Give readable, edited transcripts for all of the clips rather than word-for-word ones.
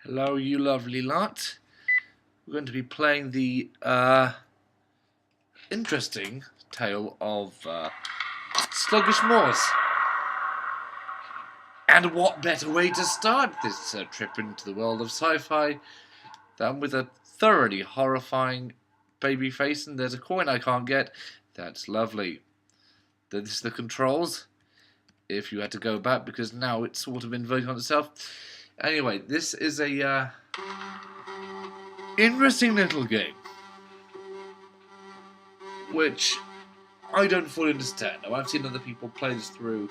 Hello, you lovely lot. We're going to be playing the interesting tale of Sluggish Moorss. And what better way to start this trip into the world of sci-fi than with a thoroughly horrifying baby face, and there's a coin I can't get. That's lovely. This is the controls. If you had to go back, because now it's sort of inverting on itself. Anyway, this is a interesting little game, which I don't fully understand. Now, I've seen other people play this through.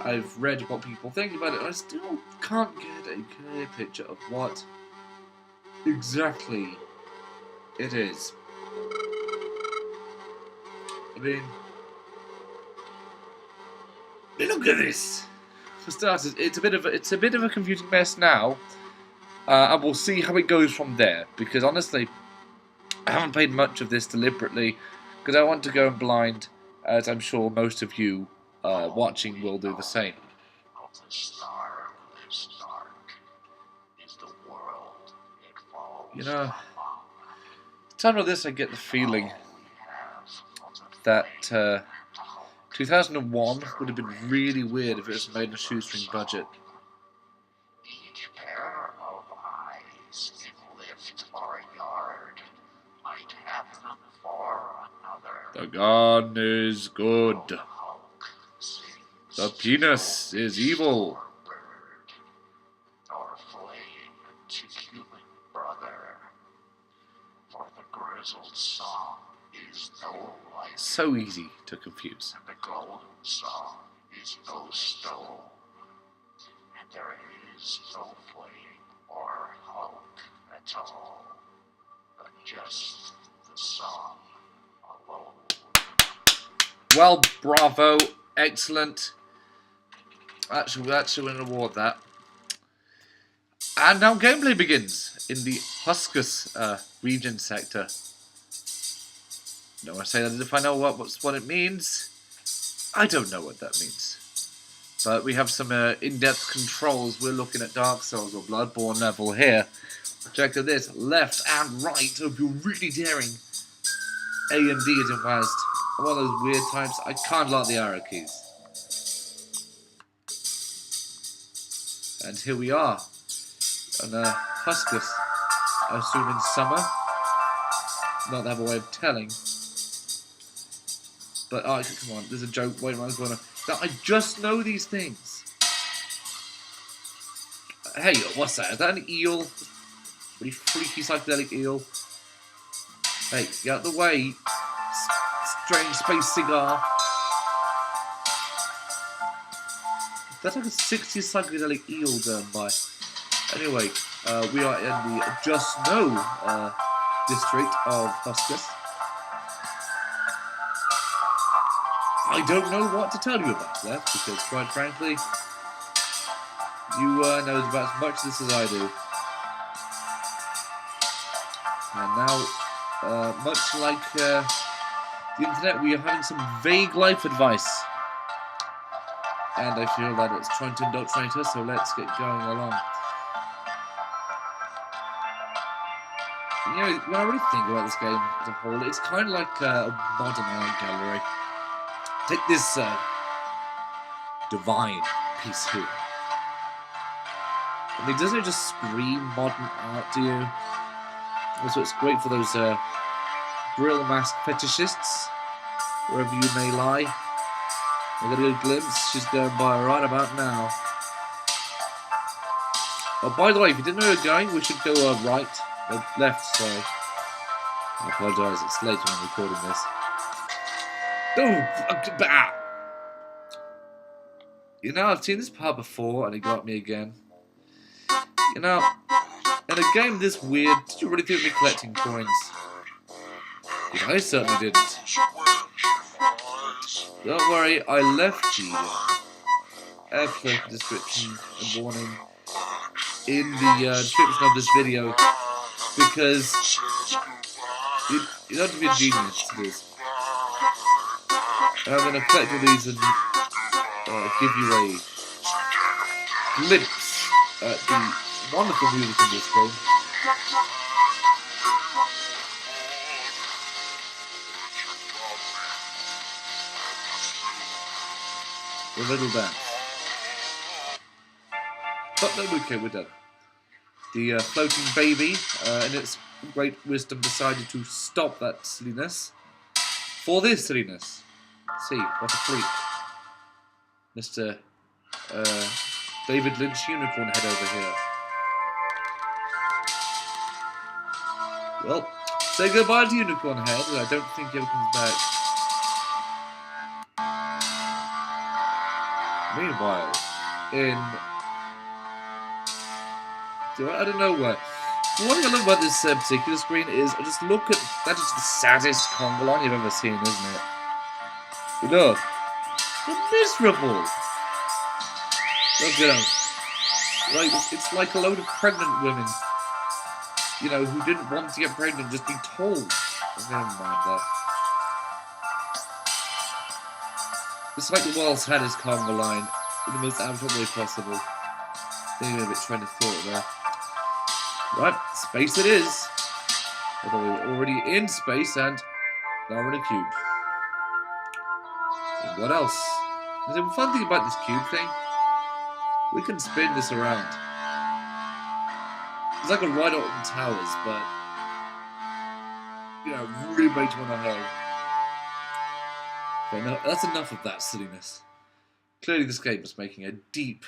I've read what people think about it, and I still can't get a clear picture of what exactly it is. I mean, look at this. For starters, it's a bit of a confusing mess now, and we'll see how it goes from there. Because honestly, I haven't played much of this deliberately because I want to go in blind, as I'm sure most of you watching will do the same. You know, the time of this, I get the feeling that 2001 would have been really weird if it was made in a shoestring budget. Each pair of eyes, if lift or yard, might happen for another. The gun is good. The penis is evil. Nor flame to human brother, for the grizzled song is no light. So easy to confuse. The golden song is no stone, and there is no flame or hulk at all, but just the song alone. Well, bravo, excellent. Actually, we're going to award that. And now gameplay begins in the Huskus region sector. No, I say that as if I know what it means. I don't know what that means. But we have some in-depth controls. We're looking at Dark Souls or Bloodborne level here. Check out this. Left and right. If you're really daring. A and D is advanced. One of those weird types. I can't lock the arrow keys. And here we are. On Huskus. I assume in summer. Not that I have a way of telling. But, oh, come on, there's a joke waiting around the corner. Now, I just know these things. Hey, what's that? Is that an eel? Pretty freaky psychedelic eel. Hey, get out of the way. Strange space cigar. That's like a 60s psychedelic eel going by. Anyway, we are in the Just Know district of Huskus. I don't know what to tell you about that, because quite frankly, you know about as much of this as I do. And now, much like the internet, we are having some vague life advice. And I feel that it's trying to indoctrinate us, so let's get going along. You know, when I really think about this game as a whole, it's kind of like a modern art gallery. Take this divine piece here. I mean, doesn't it just scream modern art to you? Also, it's great for those grill mask fetishists, wherever you may lie. I got a good glimpse. She's going by right about now. Oh, by the way, if you didn't know you're going, we should go right, left. Sorry, I apologise. It's late when I'm recording this. Oh, you know, I've seen this part before, and it got me again. You know, in a game this weird, did you really think we'd be collecting coins? Yeah, I certainly didn't. Don't worry, I left the airplane description and warning in the description of this video, because you don't have to be a genius to do this. And I'm going to collect all these and give you a glimpse at the Wonderful music in this game. A little dance. But no, okay, we're done. The floating baby, in its great wisdom, decided to stop that silliness for this silliness. See, what a freak. Mr. David Lynch Unicorn Head over here. Well, say goodbye to Unicorn Head. I don't think he ever comes back. Meanwhile, I don't know where. One thing I love about this particular screen is just look at that is the saddest conga line you've ever seen, isn't it? Look, they're miserable. Look at them. Like it's like a load of pregnant women, you know, who didn't want to get pregnant, just being told. Never mind that. It's like the world's saddest conga line in the most absurd way possible. Maybe a bit trying to thought there. Right, space it is. Although we were already in space and now we're in a cube. And what else? The fun thing about this cube thing, we can spin this around. It's like a ride out in towers, but you know, really makes you want to know. Okay, no, that's enough of that silliness. Clearly this game is making a deep,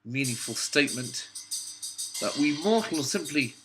meaningful statement that we mortals simply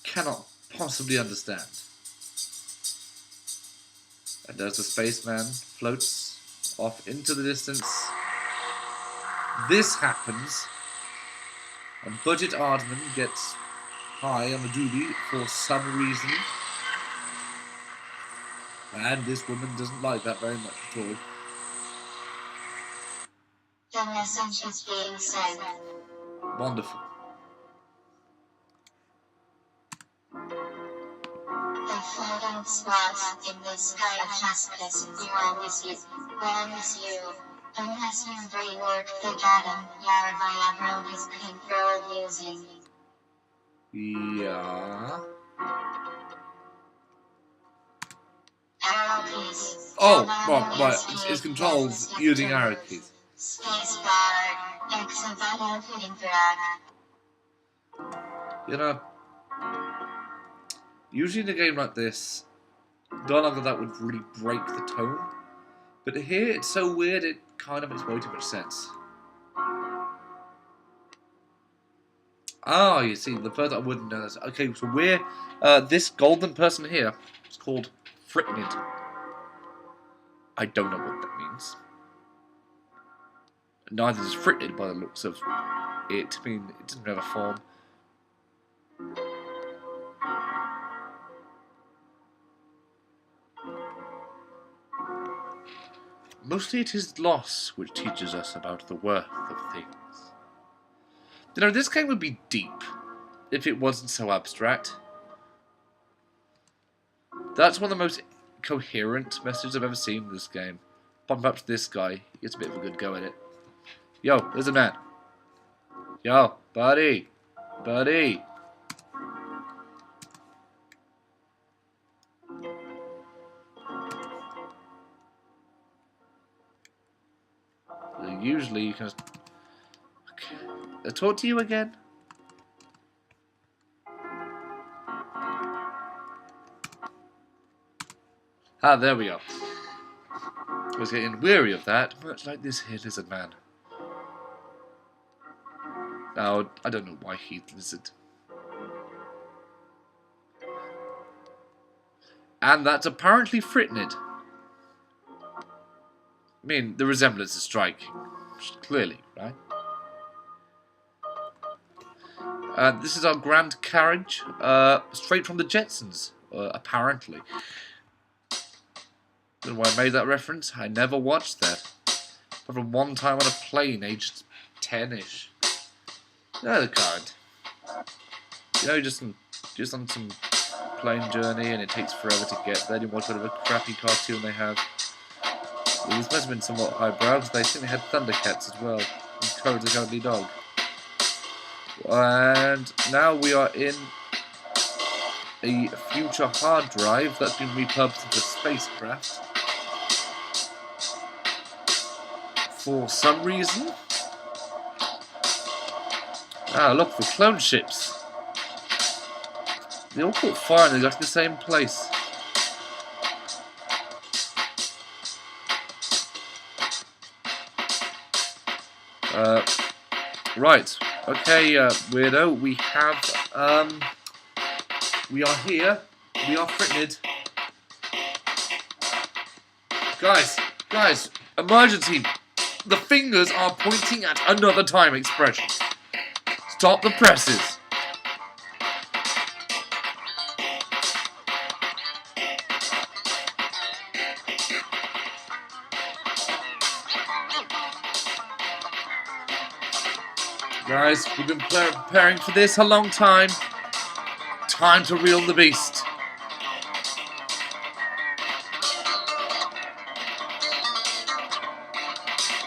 cannot possibly understand. And as the spaceman floats off into the distance, this happens, and Budget Aardman gets high on the doobie for some reason, and this woman doesn't like that very much at all. The message is being sent. Wonderful. The floating spots in the sky of justice warns you, unless you rework the datum your Viagra is controlled using. Yeah. Arrow keys. Oh, right. It's controlled using arrow keys. Space bar, X button to interact. You know, usually in a game like this, dialogue like that would really break the tone. But here, it's so weird, it kind of makes way too much sense. Ah, you see, the first I wouldn't know this. Okay, so we're, this golden person here is called Fritnid. I don't know what that means. Neither is Fritnid by the looks of it. I mean, it doesn't have a form. Mostly it is loss which teaches us about the worth of things. You know, this game would be deep if it wasn't so abstract. That's one of the most coherent messages I've ever seen in this game. Pump up to this guy, he gets a bit of a good go at it. Yo, there's a man. Yo, buddy. Buddy. Usually you can... Okay. I'll talk to you again. Ah, there we go. I was getting weary of that, much like this here lizard man. Now, I don't know why he's lizard. And that's apparently Fritnid. I mean, the resemblance is striking. Clearly, right? This is our grand carriage, straight from the Jetsons, apparently. Don't know why I made that reference. I never watched that. But from one time on a plane, aged 10-ish. No, the kind. You know, just on some plane journey, and it takes forever to get there. You watch whatever crappy cartoon they have. Well, this must have been somewhat highbrow, because they think they had Thundercats as well. And Courage the Cowardly Dog. And now we are in a future hard drive that's been repurposed into a spacecraft. For some reason. Ah, look, the clone ships. They all caught fire and they got to the same place. Right. Okay, weirdo. We have, we are here. We are fritted. Guys, emergency. The fingers are pointing at another time expression. Stop the presses. Guys, we've been preparing for this a long time. Time to reel the beast.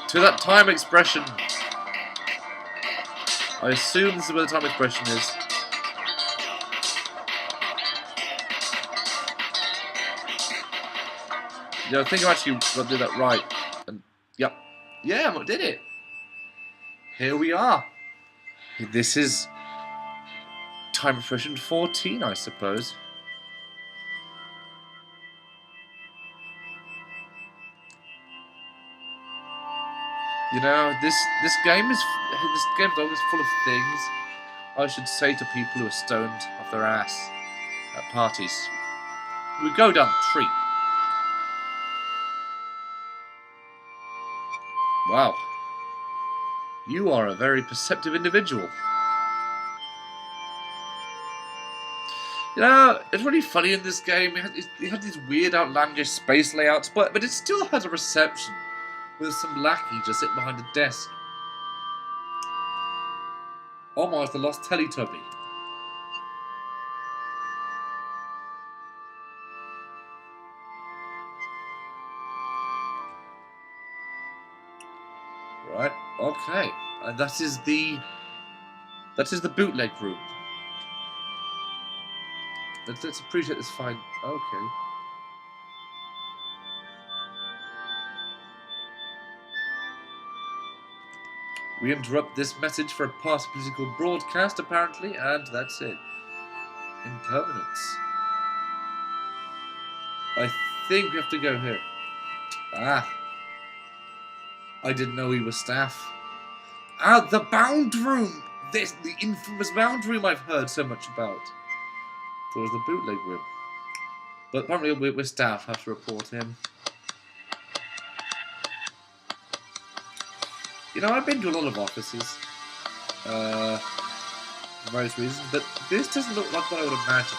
To that time expression. I assume this is where the time expression is. Yeah, I think I actually got to do that right. And yep. Yeah, I did it. Here we are. This is time expression 14, I suppose. You know, this game's always full of things I should say to people who are stoned off their ass at parties. We go down the tree. Wow. You are a very perceptive individual. You know, it's really funny in this game. It had these weird, outlandish space layouts, but it still has a reception with some lackey just sitting behind a desk. Almost the lost Teletubby. Right, okay. And that is the bootleg room. Let's appreciate this fine. Okay. We interrupt this message for a past political broadcast, apparently, and that's it. Impermanence. I think we have to go here. Ah. I didn't know he was staff. Ah, the bound room! This, the infamous bound room I've heard so much about. Thought it was the bootleg room. But apparently we're staff, have to report him. You know, I've been to a lot of offices. For various reasons, but this doesn't look like what I would imagine.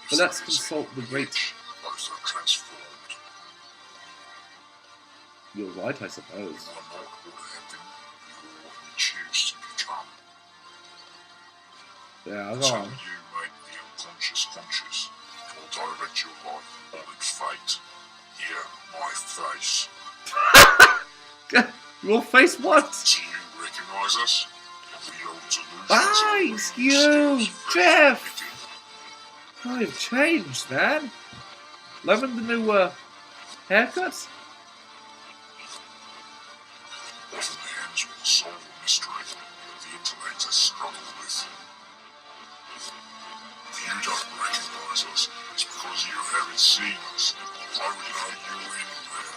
But let's consult the great... Both are transformed. You're right, I suppose. You are not what have been, you are what you choose to become. Yeah, go Until on. you make the unconscious conscious, it will direct your life all its fate. Here, my face. Your face what? Do you recognise us? The old delusions Ah, are it's really you, still Jeff! very Oh, you've changed, man. Loving the new, haircuts? Often hands will solve a mystery that the intellect has struggled with. If you don't recognise us, it's because you haven't seen us. I would know you anywhere.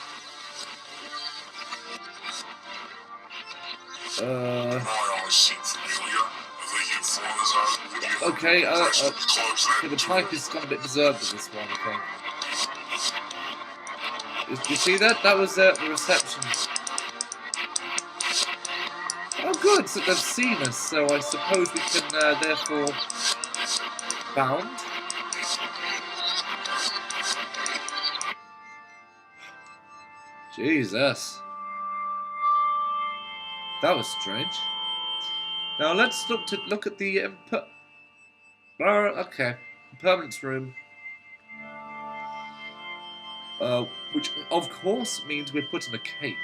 My eyes seem familiar. Are they your father's eyes? Would you Okay, close that okay, the door? type has gone a bit berserk with this one, I think. You see that? That was the reception. Oh, good, so they've seen us, so I suppose we can, therefore, bound. Jesus. That was strange. Now let's look at the okay, impermanence room. Which of course means we're put in a cage.